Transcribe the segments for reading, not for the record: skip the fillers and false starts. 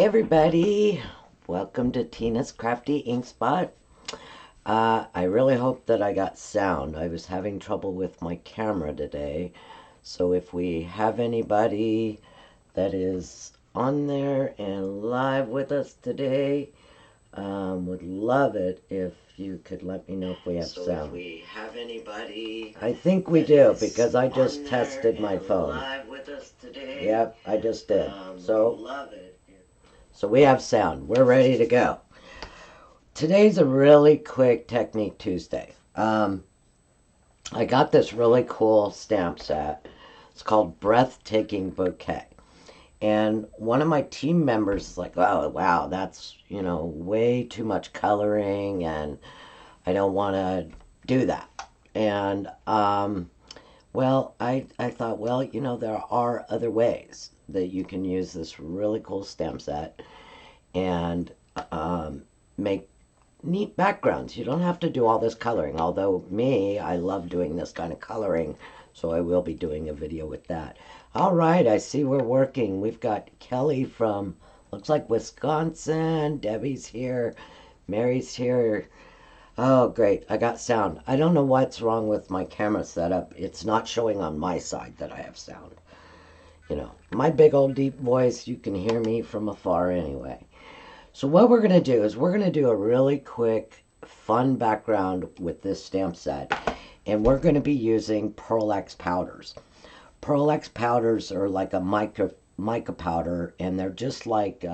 Everybody, welcome to Tina's Crafty Ink Spot. I really hope that I got sound. I was having trouble with my camera today, so if we have anybody that is on there and live with us today, would love it if you could let me know if we have sound. If we have anybody, I think we do because I just tested my phone. Live with us today. Yep, I just did. Love it. So we have sound. We're ready to go. Today's a really quick Technique Tuesday. I got this really cool stamp set. It's called Breathtaking Bouquet. And one of my team members is like, oh, wow, that's, way too much coloring and I don't want to do that. And, well, I thought, well, there are other ways that you can use this really cool stamp set and make neat backgrounds. You don't have to do all this coloring, although I love doing this kind of coloring, so I will be doing a video with that. All right, I see we're working. We've got Kelly from, looks like Wisconsin. Debbie's here. Mary's here. Oh, great. I got sound. I don't know what's wrong with my camera setup. It's not showing on my side that I have sound. My big old deep voice, you can hear me from afar anyway. So what we're going to do is we're going to do a really quick, fun background with this stamp set. And we're going to be using PearlEx powders. PearlEx powders are like a mica powder, and they're just like,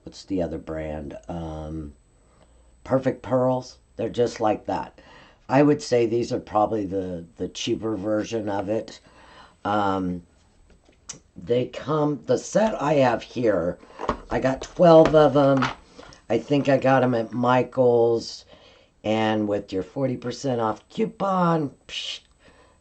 what's the other brand? Perfect Pearls. They're just like that. I would say these are probably the cheaper version of it. The set I have here, I got 12 of them. I think I got them at Michael's, and with your 40% off coupon,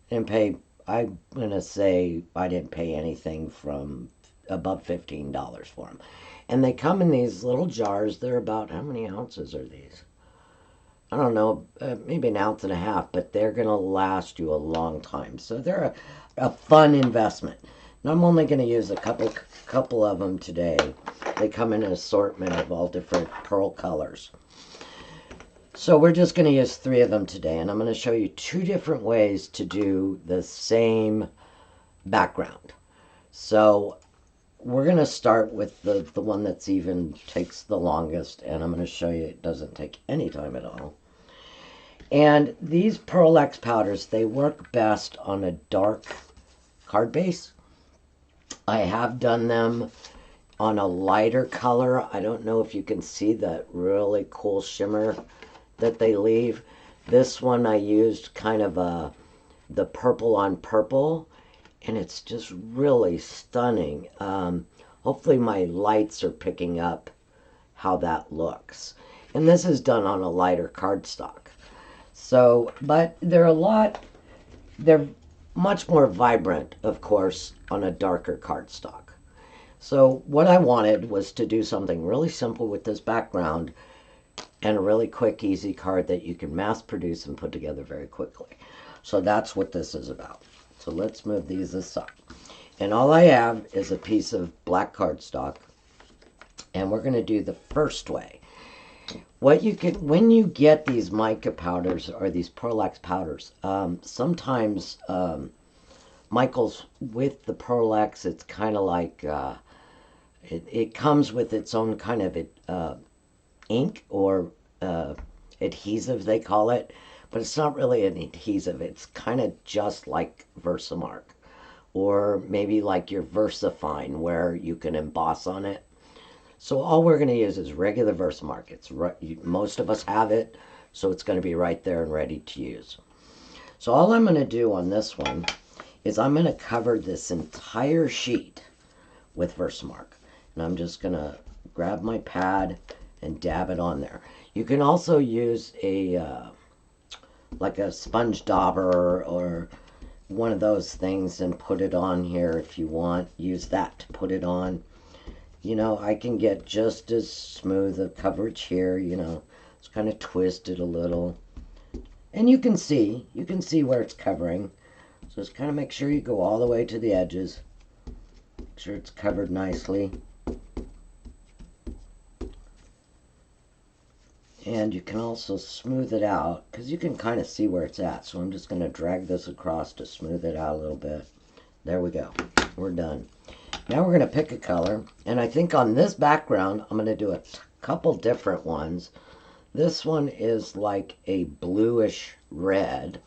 didn't pay, I'm going to say I didn't pay anything from above $15 for them. And they come in these little jars. They're about, how many ounces are these? I don't know, maybe an ounce and a half, but they're going to last you a long time. So they're a fun investment. And I'm only going to use a couple of them today. They come in an assortment of all different pearl colors. So we're just going to use 3 of them today, and I'm going to show you 2 different ways to do the same background. So we're going to start with the one that's even takes the longest, and I'm going to show you it doesn't take any time at all. And these PearlEx powders, they work best on a dark card base. I have done them on a lighter color. I don't know if you can see that really cool shimmer that they leave. This one I used kind of the purple on purple, and it's just really stunning. Hopefully my lights are picking up how that looks. And this is done on a lighter cardstock. So, but they're much more vibrant, of course, on a darker cardstock. So what I wanted was to do something really simple with this background and a really quick, easy card that you can mass produce and put together very quickly. So that's what this is about. So let's move these aside. And all I have is a piece of black cardstock, and we're going to do the first way. When you get these mica powders or these PearlEx powders, sometimes Michael's with the PearlEx, it's kind of like it comes with its own kind of ink or adhesive, they call it, but it's not really an adhesive. It's kind of just like Versamark, or maybe like your VersaFine, where you can emboss on it. So all we're going to use is regular Versamark. Most of us have it, so it's going to be right there and ready to use. So all I'm going to do on this one is I'm going to cover this entire sheet with Versamark. And I'm just going to grab my pad and dab it on there. You can also use like a sponge dauber or one of those things and put it on here if you want. Use that to put it on. I can get just as smooth a coverage here, it's kind of twisted a little. And you can see where it's covering. So just kind of make sure you go all the way to the edges. Make sure it's covered nicely. And you can also smooth it out because you can kind of see where it's at. So I'm just going to drag this across to smooth it out a little bit. There we go. We're done. Now we're going to pick a color. And I think on this background, I'm going to do a couple different ones. This one is like a bluish red.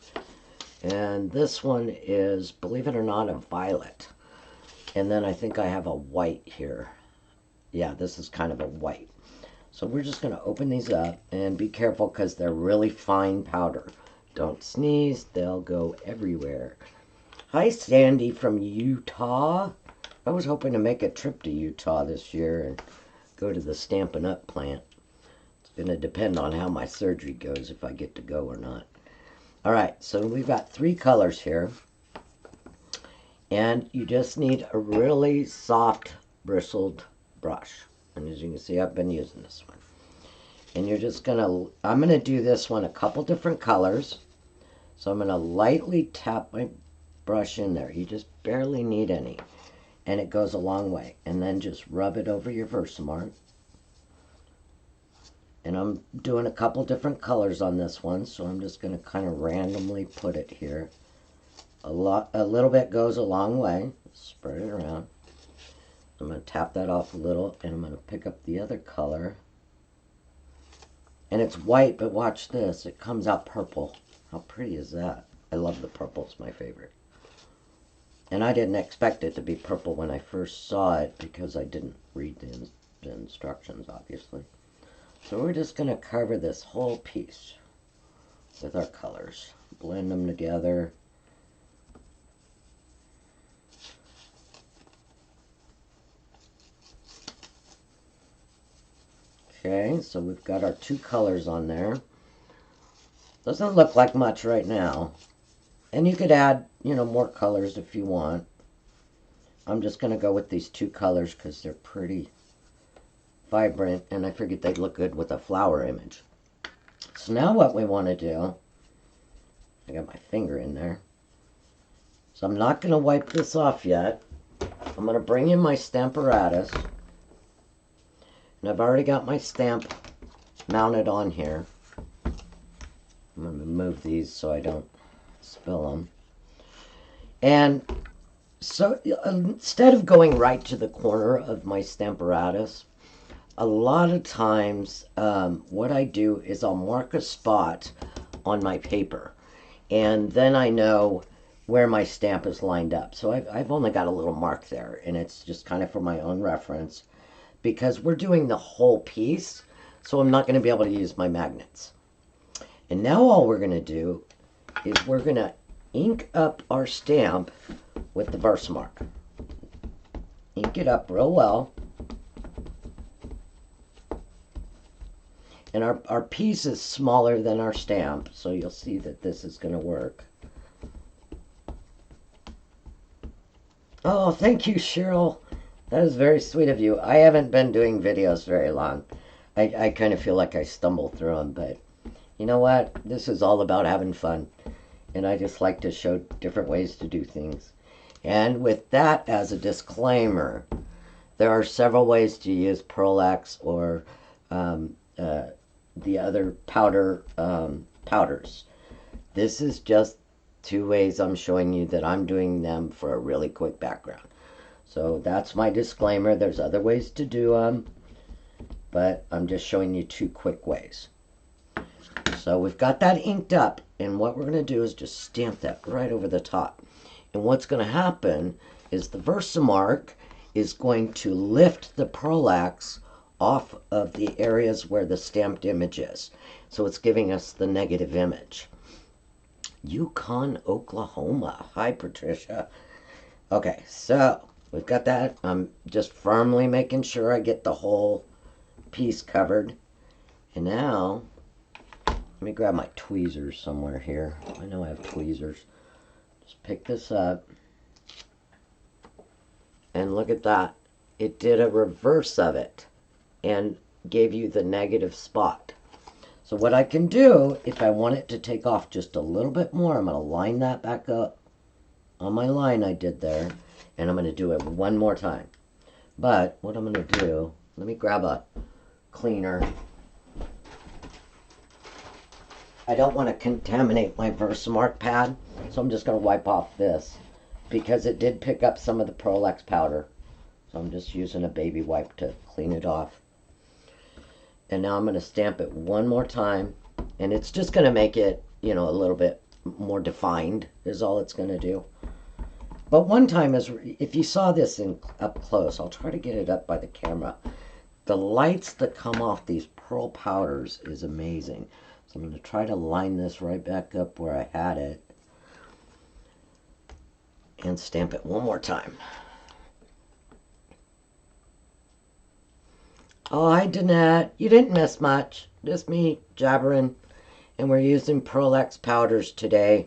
And this one is, believe it or not, a violet. And then I think I have a white here. Yeah, this is kind of a white. So we're just going to open these up and be careful because they're really fine powder. Don't sneeze, they'll go everywhere. Hi, Sandy from Utah. I was hoping to make a trip to Utah this year and go to the Stampin' Up plant. It's going to depend on how my surgery goes, if I get to go or not. All right, so we've got 3 colors here. And you just need a really soft bristled brush. And as you can see, I've been using this one. And you're just going to, I'm going to do this one a couple different colors. So I'm going to lightly tap my brush in there. You just barely need any. And it goes a long way. And then just rub it over your Versamark. And I'm doing a couple different colors on this one. So I'm just going to kind of randomly put it here. A little bit goes a long way. Spread it around. I'm going to tap that off a little, and I'm going to pick up the other color. And it's white, but watch this. It comes out purple. How pretty is that? I love the purple. It's my favorite. And I didn't expect it to be purple when I first saw it because I didn't read the instructions, obviously. So we're just going to cover this whole piece with our colors. Blend them together. Okay, so we've got our 2 colors on there. Doesn't look like much right now. And you could add, more colors if you want. I'm just going to go with these 2 colors because they're pretty vibrant, and I figured they'd look good with a flower image. So now what we want to do, I got my finger in there. So I'm not going to wipe this off yet. I'm going to bring in my Stamparatus. And I've already got my stamp mounted on here. I'm going to move these so I don't spill them. And so instead of going right to the corner of my Stamparatus, a lot of times what I do is I'll mark a spot on my paper. And then I know where my stamp is lined up. So I've only got a little mark there. And it's just kind of for my own reference. Because we're doing the whole piece, so I'm not going to be able to use my magnets. And now all we're going to do is we're going to ink up our stamp with the Versamark. Ink it up real well. And our piece is smaller than our stamp, so you'll see that this is going to work. Oh, thank you, Cheryl. That is very sweet of you. I haven't been doing videos very long. I kind of feel like I stumble through them, but you know what? This is all about having fun. And I just like to show different ways to do things. And with that as a disclaimer, there are several ways to use PearlEx or the other powders. This is just 2 ways I'm showing you that I'm doing them for a really quick background. So that's my disclaimer. There's other ways to do them, but I'm just showing you 2 quick ways. So we've got that inked up, and what we're going to do is just stamp that right over the top. And what's going to happen is the Versamark is going to lift the PearlEx off of the areas where the stamped image is. So it's giving us the negative image. Yukon, Oklahoma. Hi, Patricia. Okay, so we've got that. I'm just firmly making sure I get the whole piece covered. And now, let me grab my tweezers somewhere here. I know I have tweezers. Just pick this up. And look at that. It did a reverse of it and gave you the negative spot. So what I can do, if I want it to take off just a little bit more, I'm going to line that back up on my line I did there. And I'm going to do it one more time. But what I'm going to do, let me grab a cleaner. I don't want to contaminate my Versamark pad, so I'm just going to wipe off this because it did pick up some of the PearlEx powder. So I'm just using a baby wipe to clean it off. And now I'm going to stamp it one more time, and it's just going to make it, you know, a little bit more defined is all it's going to do. But one time, if you saw this up close, I'll try to get it up by the camera. The lights that come off these pearl powders is amazing. So I'm going to try to line this right back up where I had it and stamp it one more time. Oh, hi, Danette. You didn't miss much. Just me jabbering. And we're using PearlEx powders today.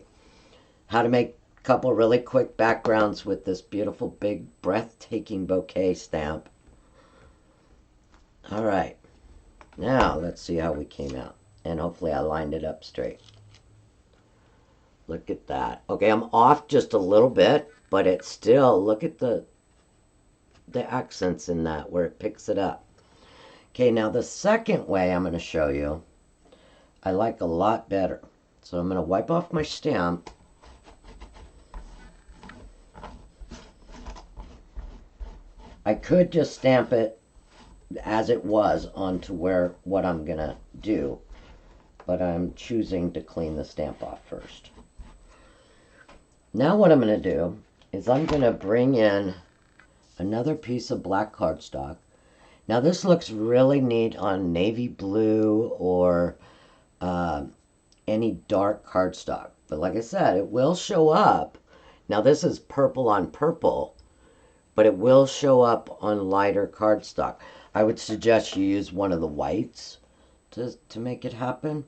How to make a couple really quick backgrounds with this beautiful, big, breathtaking bouquet stamp. All right. Now, let's see how we came out. And hopefully I lined it up straight. Look at that. Okay, I'm off just a little bit, but it's still, look at the accents in that where it picks it up. Okay, now the second way I'm going to show you, I like a lot better. So I'm going to wipe off my stamp. I could just stamp it as it was onto what I'm going to do, but I'm choosing to clean the stamp off first. Now what I'm going to do is I'm going to bring in another piece of black cardstock. Now this looks really neat on navy blue or any dark cardstock. But like I said, it will show up. Now this is purple on purple, but it will show up on lighter cardstock. I would suggest you use one of the whites to make it happen.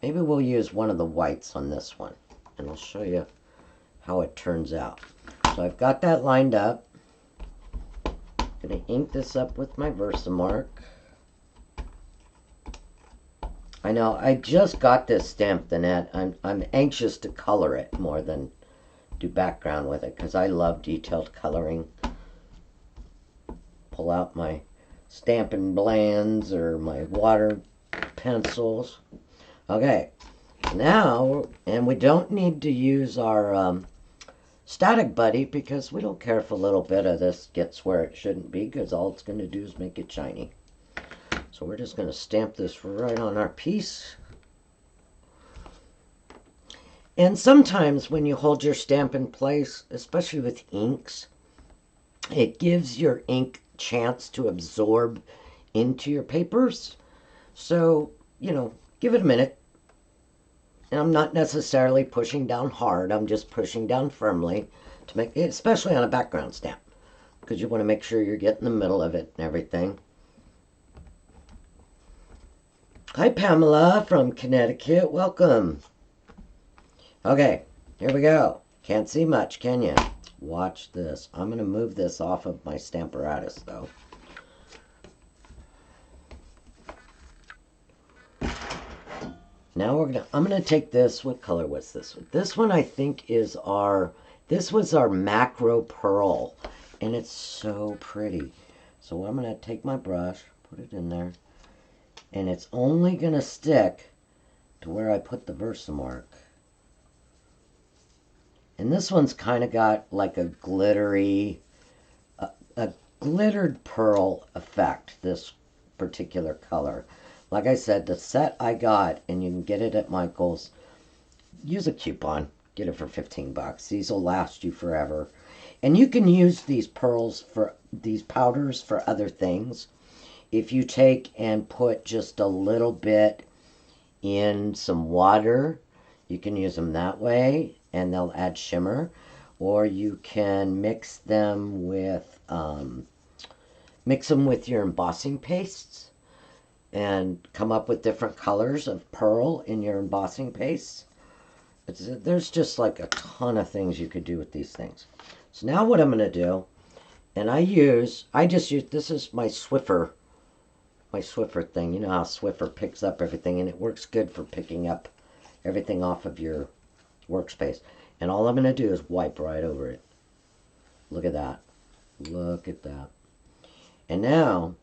Maybe we'll use one of the whites on this one, and I'll show you how it turns out. So I've got that lined up. I'm going to ink this up with my Versamark. I know, I just got this stamped, Annette. I'm anxious to color it more than do background with it because I love detailed coloring. Pull out my Stampin' Blends or my water pencils. Okay, now, and we don't need to use our Static Buddy because we don't care if a little bit of this gets where it shouldn't be because all it's going to do is make it shiny. So we're just going to stamp this right on our piece. And sometimes when you hold your stamp in place, especially with inks, it gives your ink chance to absorb into your papers. So, you know, give it a minute. And I'm not necessarily pushing down hard. I'm just pushing down firmly to make it, especially on a background stamp, because you want to make sure you're getting the middle of it and everything. Hi, Pamela from Connecticut. Welcome. Okay, here we go. Can't see much, can you? Watch this. I'm going to move this off of my Stamparatus, though. Now I'm gonna take this. What color was this one? This one I think is this was our macro pearl, and it's so pretty. So I'm gonna take my brush, put it in there, and it's only gonna stick to where I put the Versamark. And this one's kind of got like a glittery, a glittered pearl effect, this particular color. Like I said, the set I got, and you can get it at Michael's, use a coupon. Get it for 15 bucks. These will last you forever. And you can use these these powders for other things. If you take and put just a little bit in some water, you can use them that way, and they'll add shimmer. Or you can mix them with your embossing pastes and come up with different colors of pearl in your embossing paste. There's just like a ton of things you could do with these things. So now what I'm going to do, and I just use, this is my Swiffer thing. You know how Swiffer picks up everything, and it works good for picking up everything off of your workspace. And all I'm going to do is wipe right over it. Look at that. Look at that. And now,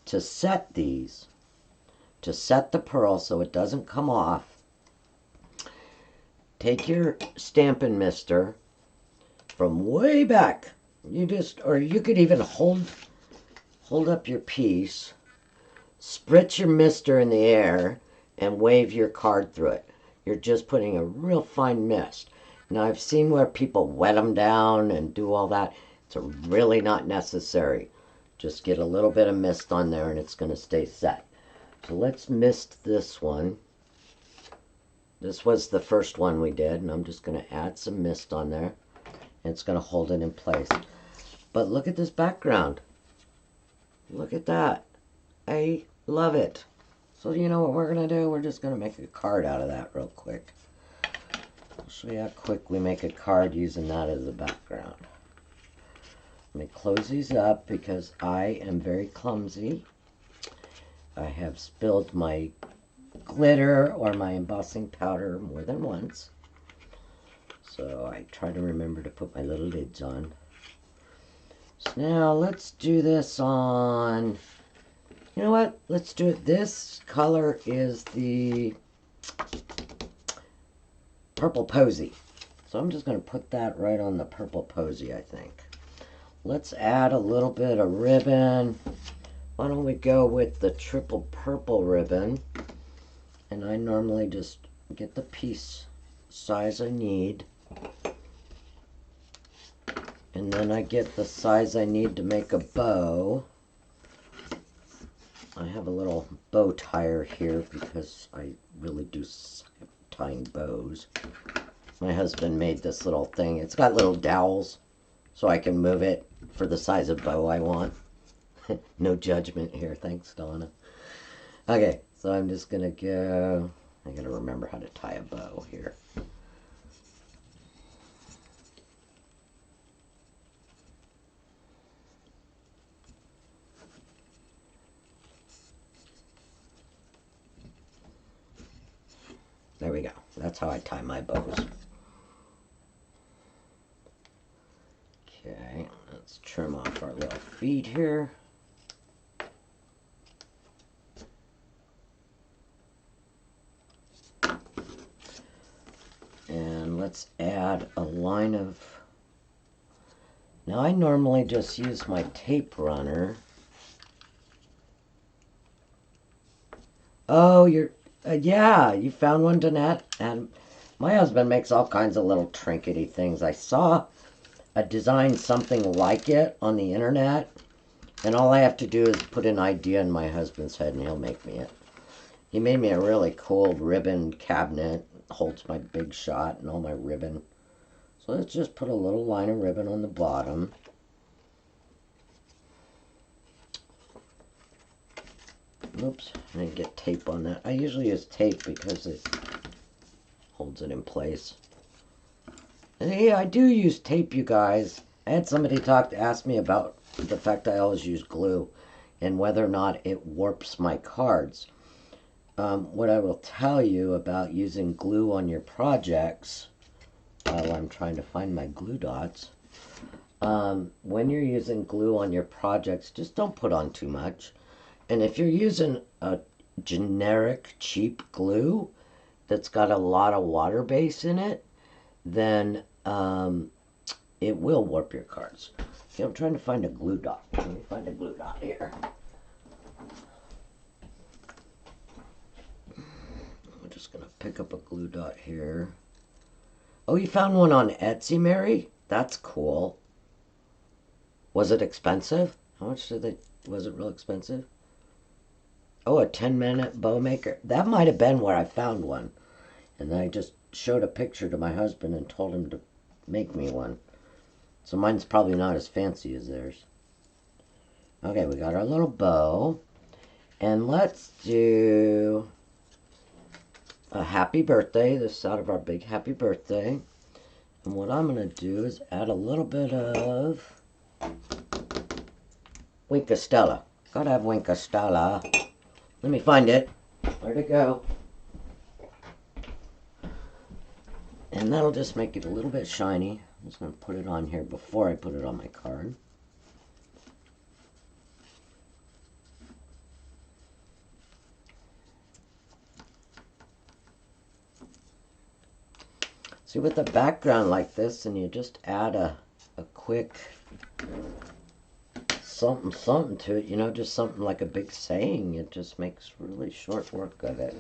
to set these, to set the pearl so it doesn't come off, take your Stampin' Mister from way back. Or you could even hold up your piece, spritz your mister in the air, and wave your card through it. You're just putting a real fine mist. Now, I've seen where people wet them down and do all that. It's really not necessary. Just get a little bit of mist on there and it's going to stay set. So let's mist this one. This was the first one we did, and I'm just going to add some mist on there. And it's going to hold it in place. But look at this background. Look at that. I love it. So you know what we're going to do? We're just going to make a card out of that real quick. I'll show you how quick we make a card using that as a background. Let me close these up because I am very clumsy. I have spilled my glitter or my embossing powder more than once. So I try to remember to put my little lids on. So now let's do this on, you know what? Let's do it. This color is the Purple Posy. So I'm just going to put that right on the Purple Posy, I think. Let's add a little bit of ribbon. Why don't we go with the triple purple ribbon? And I normally just get the piece size I need. And then I get the size I need to make a bow. I have a little bow tire here because I really do suck at tying bows. My husband made this little thing. It's got little dowels so I can move it for the size of bow I want. No judgment here. Thanks, Donna. Okay, so I'm just going to go... I got to remember how to tie a bow here. There we go. That's how I tie my bows. Okay, let's trim off our little feet here. And let's add a line of... Now I normally just use my tape runner. Oh, yeah, you found one, Danette? And my husband makes all kinds of little trinkety things. I saw a design something like it on the internet, and all I have to do is put an idea in my husband's head and he'll make me it. He made me a really cool ribbon cabinet. Holds my big shot and all my ribbon. So let's just put a little line of ribbon on the bottom. Oops, I didn't get tape on that. I usually use tape because it holds it in place. And yeah, I do use tape, you guys. I had somebody ask me about the fact I always use glue and whether or not it warps my cards. What I will tell you about using glue on your projects, while I'm trying to find my glue dots, when you're using glue on your projects, just don't put on too much. And if you're using a generic cheap glue that's got a lot of water base in it, then it will warp your cards. Okay, I'm trying to find a glue dot. Let me find a glue dot here. Just gonna pick up a glue dot here. Oh, you found one on Etsy, Mary? That's cool. Was it expensive? How much did they... Was it real expensive? Oh, a 10-minute bow maker. That might have been where I found one. And then I just showed a picture to my husband and told him to make me one. So mine's probably not as fancy as theirs. Okay, we got our little bow. And let's do... a happy birthday. This is out of our big happy birthday. And what I'm going to do is add a little bit of Winkostella. Gotta have Winkostella. Let me find it. Where'd it go? And that'll just make it a little bit shiny. I'm just going to put it on here before I put it on my card. See, with a background like this, and you just add a quick something to it, you know, just something like a big saying, it just makes really short work of it.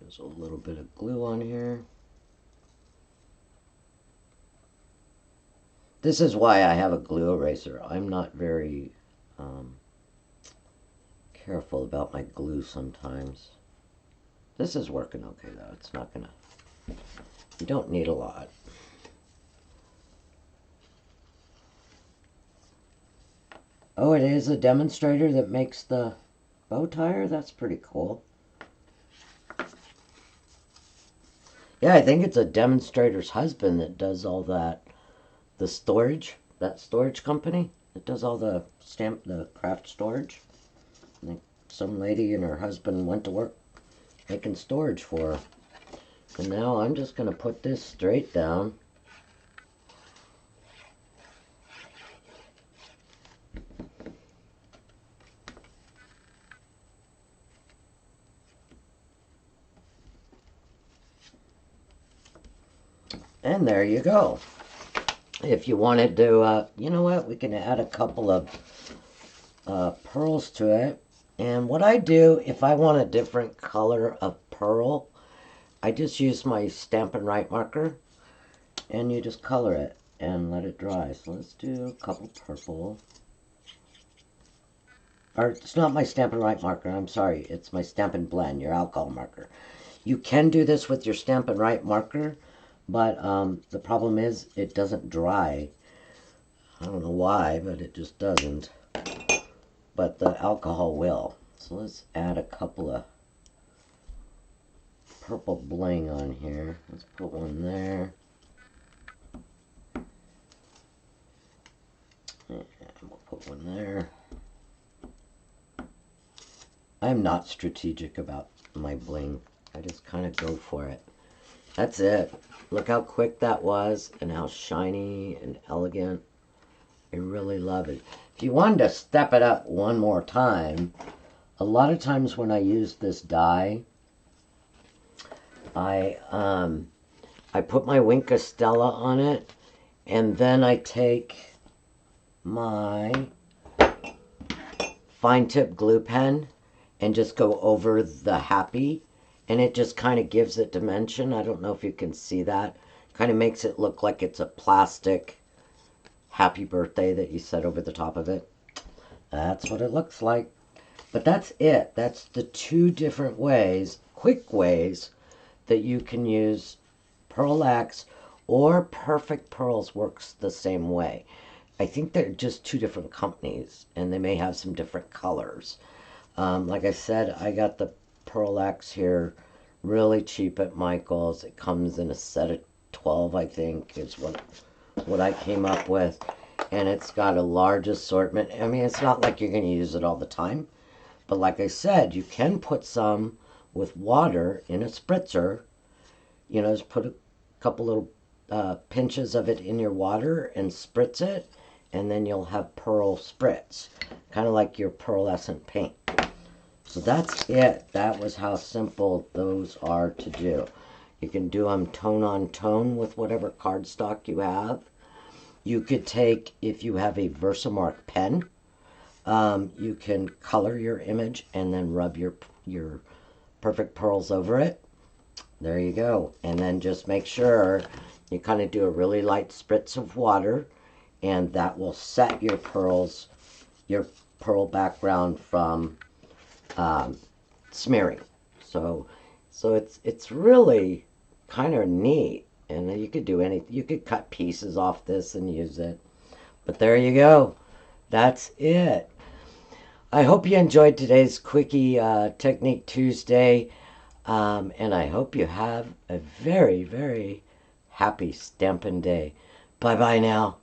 There's a little bit of glue on here. This is why I have a glue eraser. I'm not very careful about my glue sometimes. This is working okay though. It's not gonna, you don't need a lot. Oh, it is a demonstrator that makes the bow tire? That's pretty cool. Yeah, I think it's a demonstrator's husband that does all that. The storage, that storage company that does all the craft storage. I think some lady and her husband went to work making storage for her. And now I'm just going to put this straight down. And there you go. If you wanted to, you know what, we can add a couple of pearls to it. And what I do, if I want a different color of pearl, I just use my Stampin' Right marker, and you just color it and let it dry. So let's do a couple purple. Or it's not my Stampin' Right marker, I'm sorry, it's my Stampin' Blend, your alcohol marker. You can do this with your Stampin' Right marker, but the problem is it doesn't dry. I don't know why, but it just doesn't. But the alcohol will. So let's add a couple of purple bling on here. Let's put one there. And we'll put one there. I'm not strategic about my bling. I just kind of go for it. That's it. Look how quick that was and how shiny and elegant. I really love it. If you wanted to step it up one more time, a lot of times when I use this die, I put my Wink of Stella on it, and then I take my fine tip glue pen and just go over the happy, and it just kind of gives it dimension. I don't know if you can see that. Kind of makes it look like it's a plastic happy birthday that you set over the top of it. That's what it looks like. But that's it. That's the two different ways, quick ways, that you can use PearlEx, or Perfect Pearls works the same way. I think they're just two different companies, and they may have some different colors. Like I said, I got the PearlEx here really cheap at Michael's. It comes in a set of 12, I think, is what I came up with. And it's got a large assortment. I mean, it's not like you're going to use it all the time. But like I said, you can put some with water in a spritzer. You know, just put a couple little pinches of it in your water and spritz it. And then you'll have pearl spritz. Kind of like your pearlescent paint. So that's it. That was how simple those are to do. You can do them tone on tone with whatever cardstock you have. You could take, if you have a Versamark pen, you can color your image and then rub your Perfect Pearls over it. There you go. And then just make sure you kind of do a really light spritz of water, and that will set your pearls, your pearl background from smearing. So it's really kind of neat. And you could do you could cut pieces off this and use it. But there you go. That's it. I hope you enjoyed today's Quickie Technique Tuesday. And I hope you have a very, very happy Stampin' Day. Bye-bye now.